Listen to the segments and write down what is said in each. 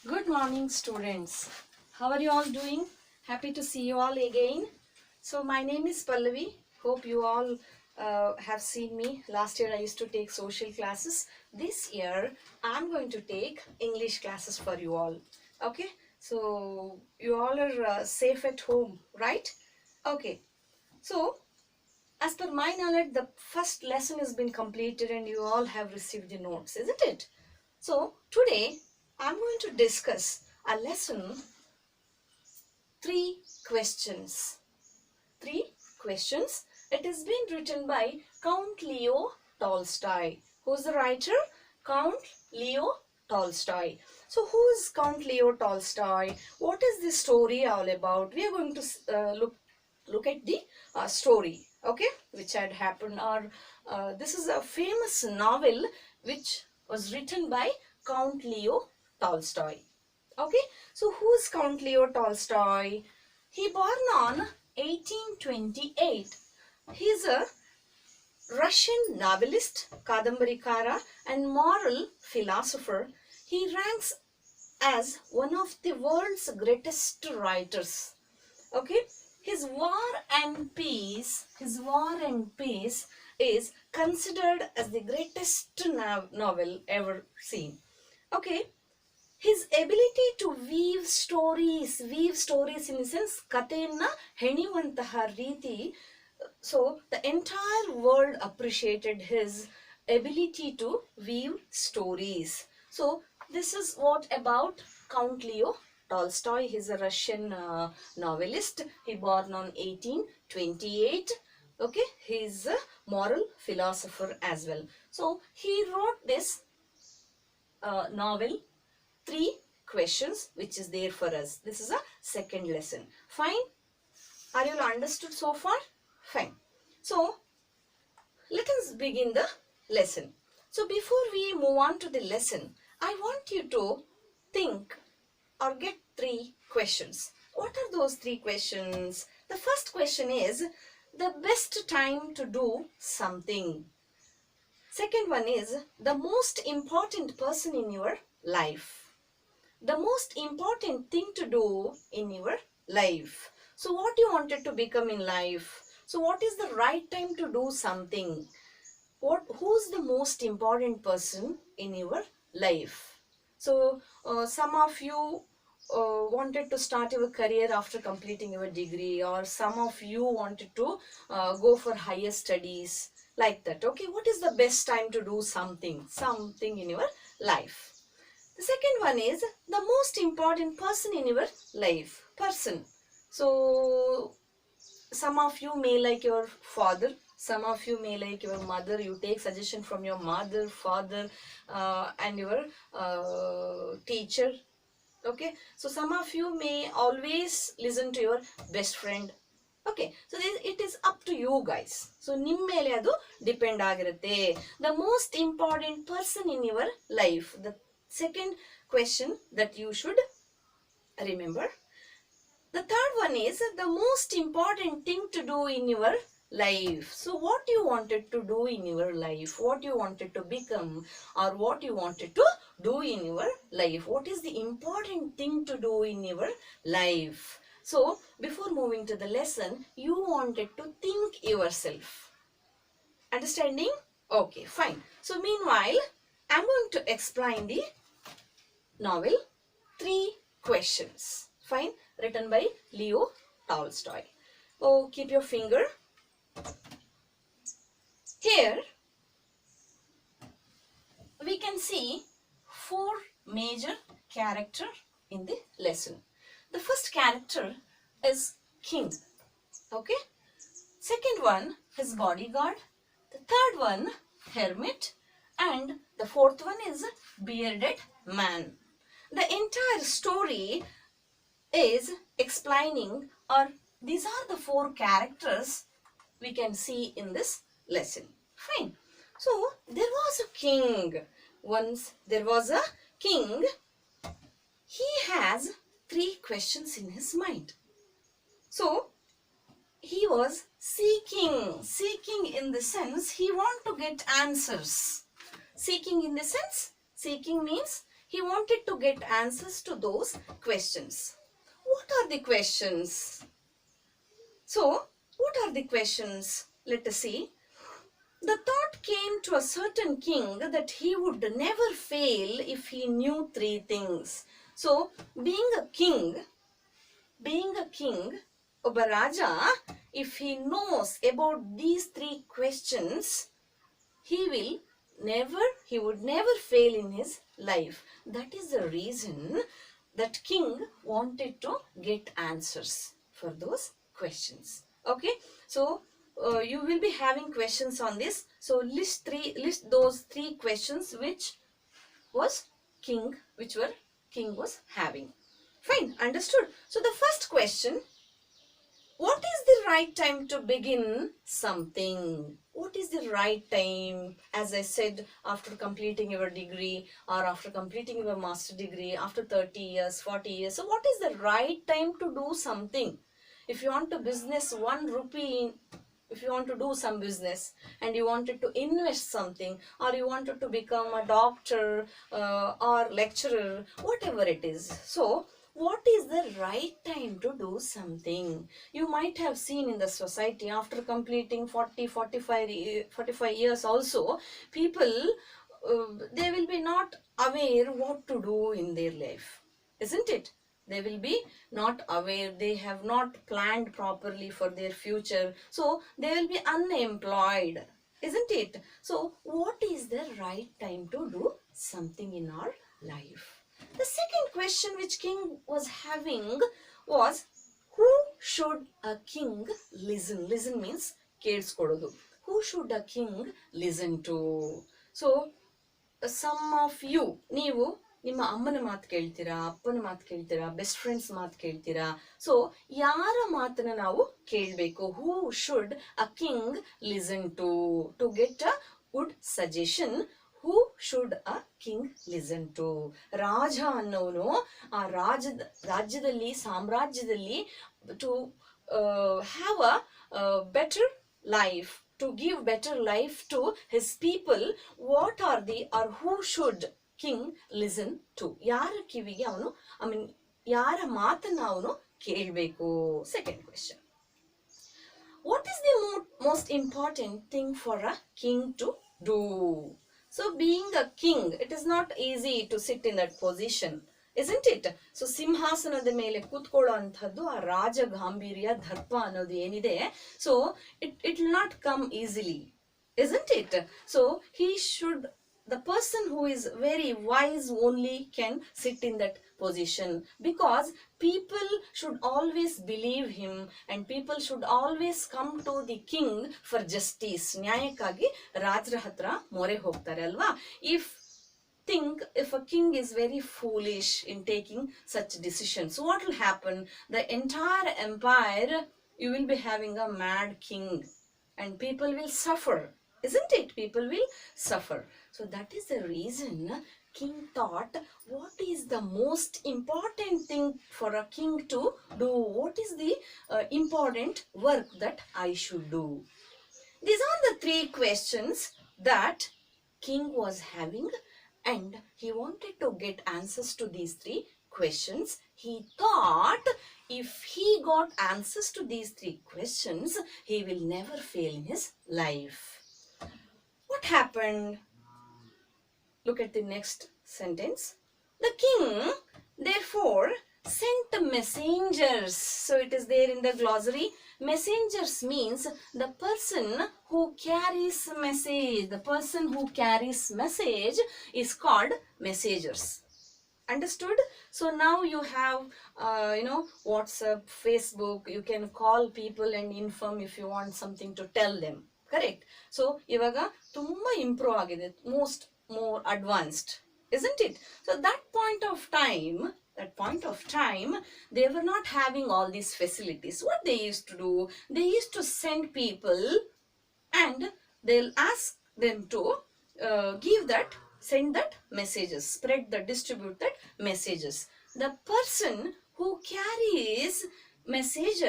Good morning, students. How are you all doing? Happy to see you all again. So, my name is Pallavi. Hope you all have seen me. Last year, I used to take social classes. This year, I'm going to take English classes for you all. Okay? So, you all are safe at home, right? Okay. So, as per my knowledge, the first lesson has been completed and you all have received the notes, isn't it? So, today I'm going to discuss a lesson, three questions. Three questions. It has been written by Count Leo Tolstoy. Who's the writer? Count Leo Tolstoy. So, who is Count Leo Tolstoy? What is this story all about? We are going to look at the story, okay, which had happened. Or this is a famous novel which was written by Count Leo Tolstoy. Okay, so who's Count Leo Tolstoy? He born on 1828. He's a Russian novelist, Kadambarikara, and moral philosopher. He ranks as one of the world's greatest writers. Okay, his War and Peace is considered as the greatest novel ever seen. Okay, his ability to weave stories in the sense kathena ಹೆಣೆಯುವಂತಹ ರೀತಿ. So the entire world appreciated his ability to weave stories. So this is what about Count Leo Tolstoy. He's a Russian novelist. He born on 1828. Okay, he's a moral philosopher as well. So he wrote this novel, Three Questions, which is there for us. This is a second lesson. Fine? Are you all understood so far? Fine. So, let us begin the lesson. So, before we move on to the lesson, I want you to think or get three questions. What are those three questions? The first question is the best time to do something. Second one is the most important person in your life. The most important thing to do in your life. So what you wanted to become in life? So what is the right time to do something? Who's the most important person in your life? So some of you wanted to start your career after completing your degree, or some of you wanted to go for higher studies, like that. Okay, what is the best time to do something in your life? The second one is the most important person in your life. Person. So some of you may like your father, some of you may like your mother. You take suggestion from your mother, father, and your teacher. Okay, so some of you may always listen to your best friend. Okay, so it is up to you guys. So ನಿಮ್ಮ ಮೇಲೆ ಅದು depend ಆಗಿರುತ್ತೆ. The most important person in your life. The second question that you should remember. The third one is the most important thing to do in your life. So what you wanted to do in your life, what you wanted to become, or what you wanted to do in your life, what is the important thing to do in your life? So before moving to the lesson, you wanted to think yourself. Understanding? Okay, fine. So meanwhile, I'm going to explain the novel Three Questions. Fine, written by Leo Tolstoy. Oh, keep your finger. Here we can see four major characters in the lesson. The first character is King. Okay. Second one, his bodyguard. The third one, hermit. And the fourth one is bearded man. The entire story is explaining, or these are the four characters we can see in this lesson. Fine. So there was a king. Once there was a king. He has three questions in his mind. So he was seeking in the sense he want to get answers. Seeking in the sense, seeking means he wanted to get answers to those questions. What are the questions? So, what are the questions? Let us see. The thought came to a certain king that he would never fail if he knew three things. So, being a king, Obaraja, if he knows about these three questions, he would never fail in his life. That is the reason that king wanted to get answers for those questions. Okay, so you will be having questions on this. So list those three questions which king was having. Fine, understood. So the first question, what is the right time to begin something? What is the right time? As I said, after completing your degree or after completing your master degree, after 30 years, 40 years. So what is the right time to do something? If you want to business 1 rupee if you want to do some business and you wanted to invest something, or you wanted to become a doctor or lecturer, whatever it is. So what is the right time to do something? You might have seen in the society, after completing 45 years also, people they will be not aware what to do in their life, isn't it? They will be not aware, they have not planned properly for their future, so they will be unemployed, isn't it? So what is the right time to do something in our life? The second question which king was having was, who should a king listen means ಕೇಳಿಸ್ಕೊಳ್ಳೋದು. Who should a king listen to? So some of you, ನೀವು ನಿಮ್ಮ ಅಮ್ಮನ ಮಾತು ಕೇಳ್ತೀರಾ, ಅಪ್ಪನ ಮಾತು ಕೇಳ್ತೀರಾ, best friends ಮಾತು ಕೇಳ್ತೀರಾ. ಸೊ ಯಾರ ಮಾತನ್ನ ನಾವು ಕೇಳಬೇಕು? Who should a king listen to get a good suggestion? Who should a king listen to? ರಾಜ ಅನ್ನೋನು ಆ ರಾಜ್ಯದಲ್ಲಿ ಸಾಮ್ರಾಜ್ಯದಲ್ಲಿ to have a better life, to give better life to his people, what are the, or who should king listen to? ಯಾರ ಕಿವಿಗೆ ಅವನು, ಯಾರ ಮಾತನ್ನ ಅವನು ಕೇಳಬೇಕು? Second question, what is the most important thing for a king to do? So being a king, it is not easy to sit in that position, isn't it? So ಸಿಂಹಾಸನದ ಮೇಲೆ ಕೂತ್ಕೊಳ್ಳೋ ಅಂಥದ್ದು ಆ ರಾಜ ಗಾಂಭೀರ್ಯ ದರ್ಪ ಅನ್ನೋದು ಏನಿದೆ, so it will not come easily, isn't it? So the person who is very wise only can sit in that position, because people should always believe him and people should always come to the king for justice. ನ್ಯಾಯಕ್ಕಾಗಿ ರಾಜರ ಹತ್ರ ಮೊರೆ ಹೋಗ್ತಾರೆ ಅಲ್ವಾ? If a king is very foolish in taking such decisions, what will happen? The entire empire, you will be having a mad king and people will suffer, isn't it? People will suffer. So that is the reason king thought, what is the most important thing for a king to do? What is the important work that I should do? These are the three questions that king was having, and he wanted to get answers to these three questions. He thought if he got answers to these three questions, he will never fail in his life. What happened? Look at the next sentence. The king therefore sent messengers. So it is there in the glossary. Messengers means the person who carries message. The person who carries message is called messengers. Understood? So now you have WhatsApp, Facebook. You can call people and inform if you want something to tell them. Correct? So ivaga tumma improve agide, more advanced, isn't it? So that point of time, they were not having all these facilities. What they used to do, they used to send people and they'll ask them to send that messages, distribute that messages. The person who carries message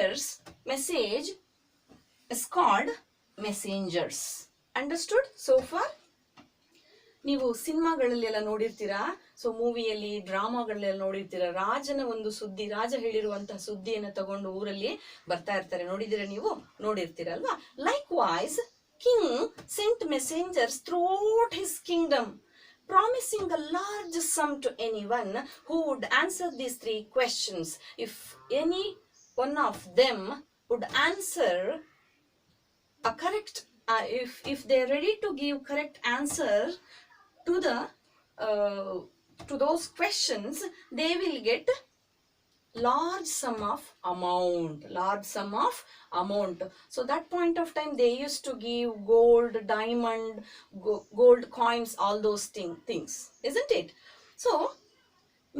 is called messengers. Understood so far? ನೀವು ಸಿನಿಮಾಗಳಲ್ಲೆಲ್ಲ ನೋಡಿರ್ತೀರಾ, so ಮೂವಿಯಲ್ಲಿ ಡ್ರಾಮಾಗಳಲ್ಲೆಲ್ಲ ನೋಡಿರ್ತೀರಾ, ರಾಜನ ಒಂದು ಸುದ್ದಿ, ರಾಜ ಹೇಳಿರುವಂತಹ ಸುದ್ದಿಯನ್ನು ತಗೊಂಡು ಊರಲ್ಲಿ ಬರ್ತಾ ಇರ್ತಾರೆ, ನೋಡಿದಿರ ನೀವು, ನೋಡಿರ್ತೀರಲ್ವಾ. Likewise king sent messengers throughout his kingdom promising a large sum to anyone who would answer these three questions. If any one of them would answer a correct, if they are ready to give correct answer to the to those questions, they will get large sum of amount. So that point of time they used to give gold, diamond, gold coins, all those things, isn't it? So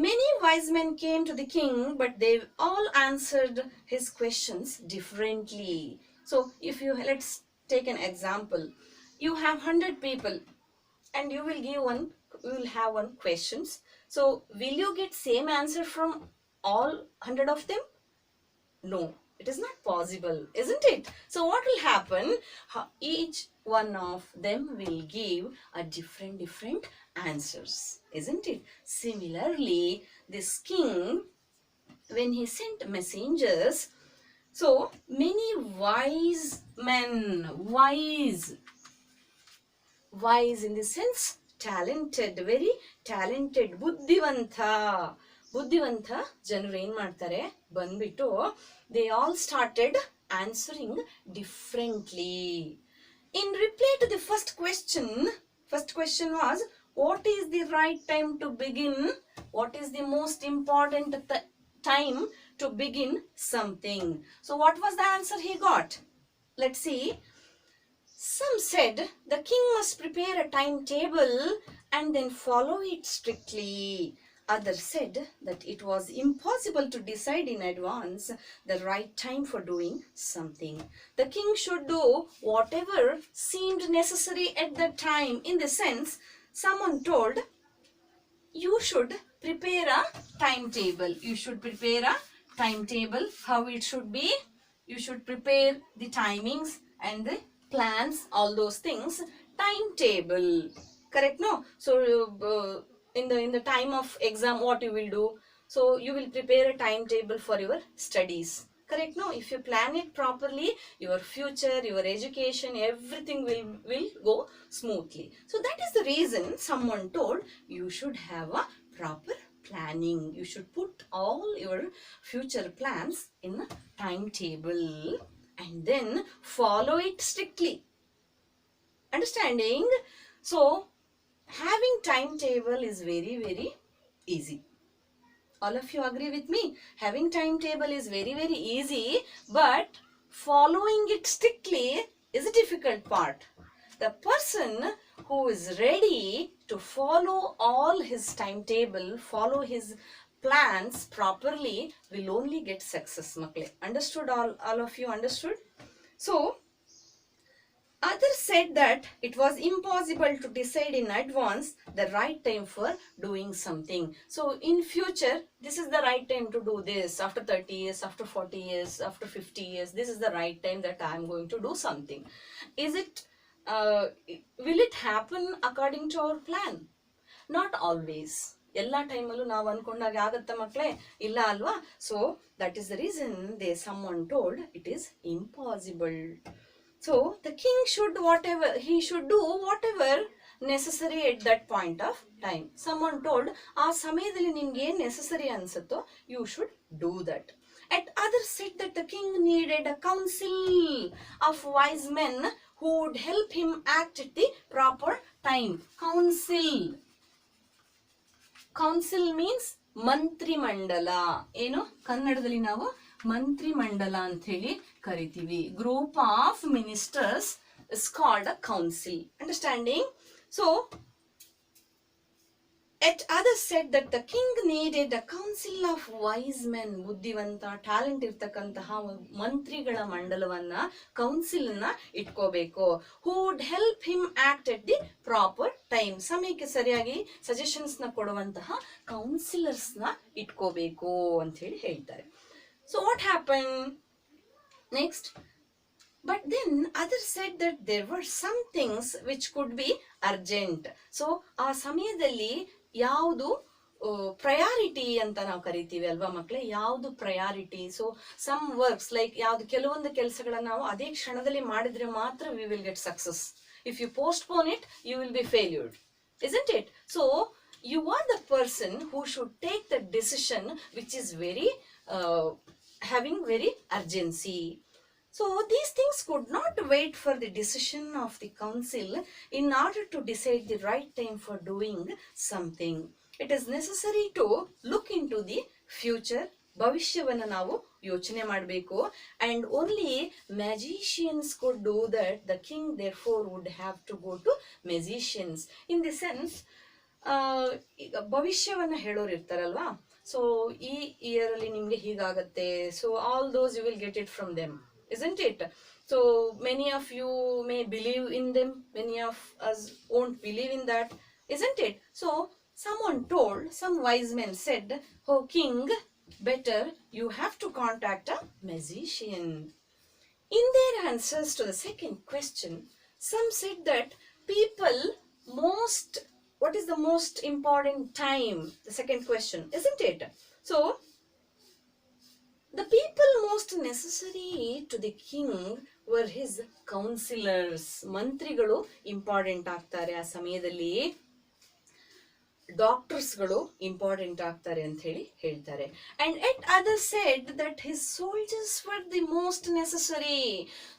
many wise men came to the king, but they all answered his questions differently. So if you, let's take an example. You have 100 people and you will have one questions. So will you get same answer from all 100 of them? No, it is not possible, isn't it? So what will happen? Each one of them will give a different answers, isn't it? Similarly, this king, when he sent messengers, so many wise men, wise in the sense talented, very talented, ಬುದ್ಧಿವಂತ ಜನರು ಏನ್ ಮಾಡ್ತಾರೆ, ಬಂದ್ಬಿಟ್ಟು they all started answering differently. In reply to the first question was, what is the right time to begin? What is the most important time to begin something? So what was the answer he got? Let's see. Some said the king must prepare a timetable and then follow it strictly. Others said that it was impossible to decide in advance the right time for doing something. The king should do whatever seemed necessary at that time. In the sense, someone told, you should prepare a timetable. You should prepare a timetable. How it should be? You should prepare the timings and the plans, all those things. Timetable. Correct, no? So in the time of exam, what you will do? So you will prepare a timetable for your studies. Correct, no? If you plan it properly, your future, your education, everything will go smoothly. So that is the reason someone told you should have a proper planning. You should put all your future plans in a timetable and then follow it strictly. Understanding? So having timetable is very easy. All of you agree with me? Having timetable is very easy, but following it strictly is a difficult part. The person who is ready to follow all his timetable, follow his plans properly, will only get success, makle. Understood? All of you understood? So others said that it was impossible to decide in advance the right time for doing something. So in future, this is the right time to do this. After 30 years, after 40 years, after 50 years, this is the right time that I am going to do something. Is it, will it happen according to our plan? Not always. ಎಲ್ಲ ಟೈಮಲ್ಲೂ ನಾವು ಅನ್ಕೊಂಡಾಗ ಆಗತ್ತ ಮಕ್ಕಳೇ? ಇಲ್ಲ ಅಲ್ವಾ? So that is the reason someone told it is impossible. So the king should do whatever necessary at that point of time. Someone told, ಆ ಸಮಯದಲ್ಲಿ ನಿನ್ಗೆ ಏನು necessary ಅನ್ಸುತ್ತೋ, you should do that. At others said that the king needed a council of wise men who would help him act at the proper time. Council means ಮಂತ್ರಿ ಮಂಡಲ. ಏನು ಕನ್ನಡದಲ್ಲಿ ನಾವು ಮಂತ್ರಿ ಮಂಡಲ ಅಂತ ಹೇಳಿ ಕರಿತೀವಿ. Group of ministers is called a council. Understanding? So at others said that the king needed a council of wise men. ಬುದ್ಧಿವಂತ, talent ಇರ್ತಕ್ಕಂತಹ ಮಂತ್ರಿಗಳ ಮಂಡಲವನ್ನ, ಕೌನ್ಸಿಲ್ ನ ಇಟ್ಕೋಬೇಕು. who would help him act at the proper time. ಸಮಯಕ್ಕೆ ಸರಿಯಾಗಿ suggestions ನ ಕೊಡುವಂತಹ councillors ನ ಇಟ್ಕೋಬೇಕು ಅಂತ ಹೇಳಿ ಹೇಳ್ತಾರೆ. So what happened next? But then others said that there were some things which could be urgent. So ಆ ಸಮಯದಲ್ಲಿ ಯಾವುದು ಪ್ರಯಾರಿಟಿ ಅಂತ ನಾವು ಕರಿತೀವಿ ಅಲ್ವಾ ಮಕ್ಕಳೇ, ಯಾವುದು priority. So some works like ಯಾವ್ದು ಕೆಲವೊಂದು ಕೆಲಸಗಳನ್ನ ನಾವು ಅದೇ ಕ್ಷಣದಲ್ಲಿ ಮಾಡಿದ್ರೆ ಮಾತ್ರ we will get success. If you postpone it you will be failured, isn't it? So you are the person who should take the decision which is very having very urgency. So these things could not wait for the decision of the council in order to decide the right time for doing something. It is necessary to look into the future. ಭವಿಷ್ಯವನ್ನು ನಾವು ಯೋಚನೆ ಮಾಡಬೇಕು. And only magicians could do that. The king therefore would have to go to magicians. In the sense, ಈಗ ಭವಿಷ್ಯವನ್ನ ಹೇಳೋರು ಇರ್ತಾರಲ್ವಾ, so ಈ year ಅಲ್ಲಿ ನಿಮ್ಗೆ ಹೀಗಾಗತ್ತೆ, so all those you will get it from them, isn't it? So many of you may believe in them, many of us won't believe in that, isn't it? So someone told, some wise men said, oh king, better you have to contact a magician. In their answers to the second question, some said that people most, what is the most important time? The second question, isn't it? So the people most necessary to the king were his counselors. ಮಂತ್ರಿಗಳು important ಆಗ್ತಾರೆ ಆ ಸಮಯದಲ್ಲಿ, ಡಾಕ್ಟರ್ಸ್ಗಳು important ಆಗ್ತಾರೆ ಅಂತ ಹೇಳ್ತಾರೆ. And yet another said that his soldiers were the most necessary.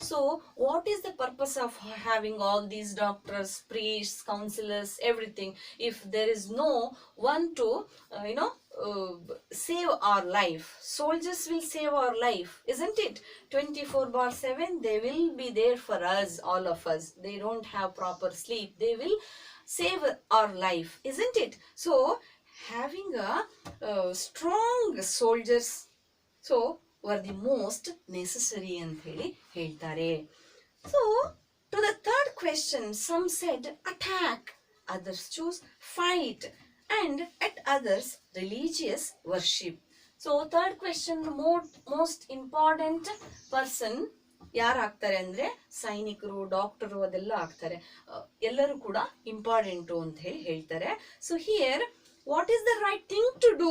So what is the purpose of having all these doctors, priests, counsellors, everything if there is no one to save our life? Soldiers will save our life, isn't it? 24/7 they will be there for us, all of us. They don't have proper sleep, they will save our life, isn't it? So having a strong soldiers so were the most necessary ಅಂತ ಹೇಳ್ತಾರೆ. So to the third question, some said attack, others choose fight, and at others religious worship. So third question, most important person ಯಾರು ಆಗ್ತಾರೆ ಅಂದ್ರೆ ಸೈನಿಕರು, doctor, ಅದೆಲ್ಲ ಆಗ್ತಾರೆ, ಎಲ್ಲರೂ ಕೂಡ ಇಂಪಾರ್ಟೆಂಟು ಅಂತ ಹೇಳ್ತಾರೆ. So here what is the right thing to do?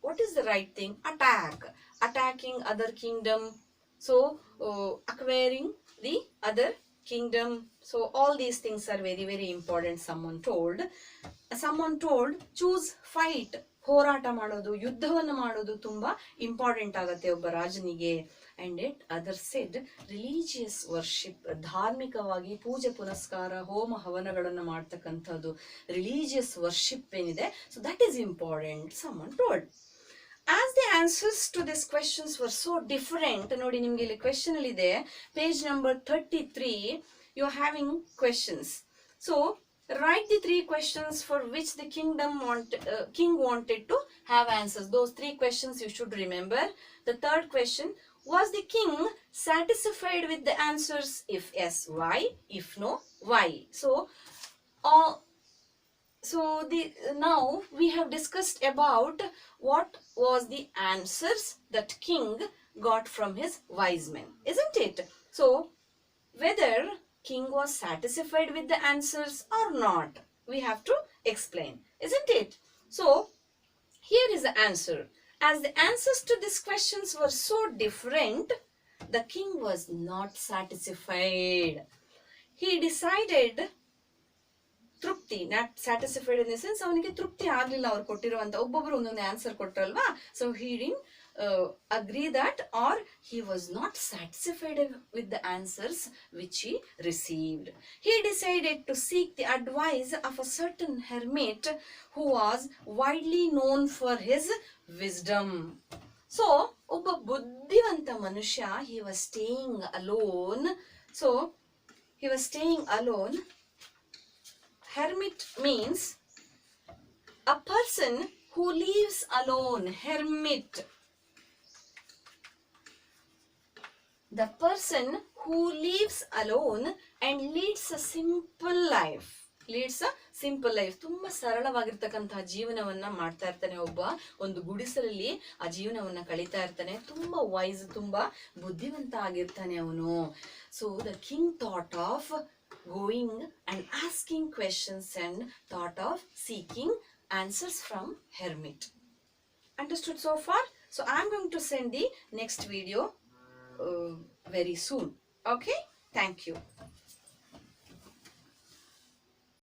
What is the right thing? Attack, attacking other kingdom, so acquiring the other kingdom. So all these things are very very important. Someone told choose fight, ಹೋರಾಟ ಮಾಡೋದು, ಯುದ್ಧವನ್ನು ಮಾಡೋದು ತುಂಬಾ important ಆಗತ್ತೆ ಒಬ್ಬ ರಾಜನಿಗೆ. And it other shed religious worship, ಧಾರ್ಮಿಕವಾಗಿ ಪೂಜೆ ಪುನಸ್ಕಾರ, ಹೋಮ ಹವನಗಳನ್ನು ಮಾಡ್ತಕ್ಕಂಥದ್ದು, ರಿಲಿಜಿಯಸ್ ವರ್ಷಿಪ್ ಏನಿದೆ, so that is important, someone told. As the answers to these questions were so different, ನೋಡಿ ನಿಮ್ಗೆ ಇಲ್ಲಿ ಕ್ವೆಶ್ಚನ್ ಅಲ್ಲಿ ಇದೆ, page number 33, you are having questions. So write the 3 questions for which the king wanted to have answers. Those 3 questions you should remember. The third question, was the king satisfied with the answers? If yes, why? If no, why? Now we have discussed about what was the answers that king got from his wise men, isn't it? So whether king was satisfied with the answers or not, we have to explain, isn't it? So here is the answer. As the answers to these questions were so different, the king was not satisfied. He decided ತೃಪ್ತಿ, not satisfied in the sense ಅವನಿಗೆ ತೃಪ್ತಿ ಆಗ್ಲಿಲ್ಲ ಅವ್ರು ಕೊಟ್ಟಿರುವಂತ, ಒಬ್ಬೊಬ್ರು ಒಂದೊಂದು answer ಕೊಟ್ರಲ್ವಾ. So he didn't agree that, or he was not satisfied with the answers which he received. He decided to seek the advice of a certain hermit who was widely known for his wisdom. So ಒಬ್ಬ ಬುದ್ಧಿವಂತ ಮನುಷ್ಯ, he was staying alone. So he was staying alone. Hermit means a person who lives alone. Hermit, the person who lives alone and leads a simple life. Leads a simple life. ತುಂಬಾ ಸರಳವಾಗಿರ್ತಕ್ಕಂತಹ ಜೀವನವನ್ನ ಮಾಡ್ತಾ ಇರ್ತಾನೆ ಒಬ್ಬ. ಒಂದು ಗುಡಿಸಲಲ್ಲಿ ಆ ಜೀವನವನ್ನ ಕಳೀತಾ ಇರ್ತಾನೆ. ತುಂಬಾ ವೈಸ್, ತುಂಬಾ ಬುದ್ಧಿವಂತ ಆಗಿರ್ತಾನೆ ಅವನು. So the king thought of going and asking questions and thought of seeking answers from hermit. Understood so far? So I'm going to send the next video very soon. Okay, thank you.